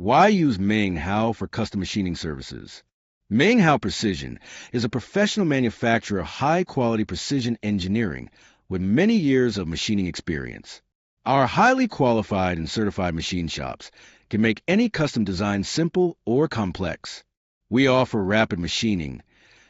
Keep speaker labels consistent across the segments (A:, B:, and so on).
A: Why use Ming Hao for custom machining services? Ming Hao Precision is a professional manufacturer of high-quality precision engineering with many years of machining experience. Our highly qualified and certified machine shops can make any custom design simple or complex. We offer rapid machining,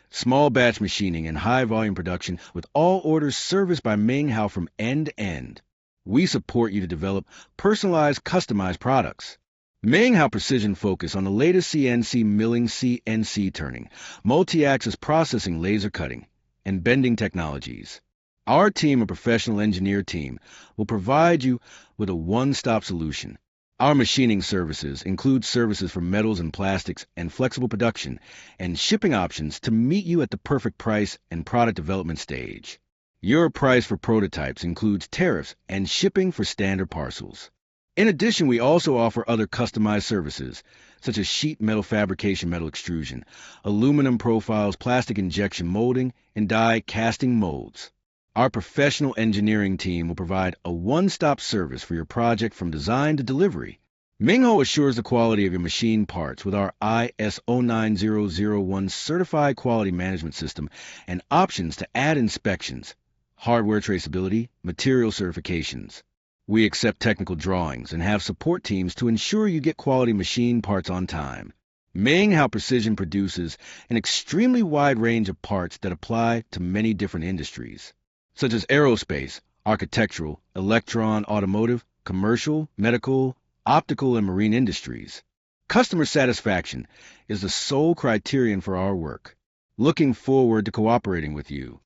A: small batch machining, and high volume production with all orders serviced by Ming Hao from end to end. We support you to develop personalized, customized products. Ming Hao Precision focus on the latest CNC milling, CNC turning, multi-axis processing, laser cutting, and bending technologies. Our team of professional engineer team will provide you with a one-stop solution. Our machining services include services for metals and plastics and flexible production and shipping options to meet you at the perfect price and product development stage. Your price for prototypes includes tariffs and shipping for standard parcels. In addition, we also offer other customized services, such as sheet metal fabrication, metal extrusion, aluminum profiles, plastic injection molding, and die casting molds. Our professional engineering team will provide a one-stop service for your project from design to delivery. Mingho assures the quality of your machine parts with our ISO 9001 certified quality management system and options to add inspections, hardware traceability, material certifications. We accept technical drawings and have support teams to ensure you get quality machine parts on time. Ming Hao Precision produces an extremely wide range of parts that apply to many different industries, such as aerospace, architectural, electron, automotive, commercial, medical, optical, and marine industries. Customer satisfaction is the sole criterion for our work. Looking forward to cooperating with you.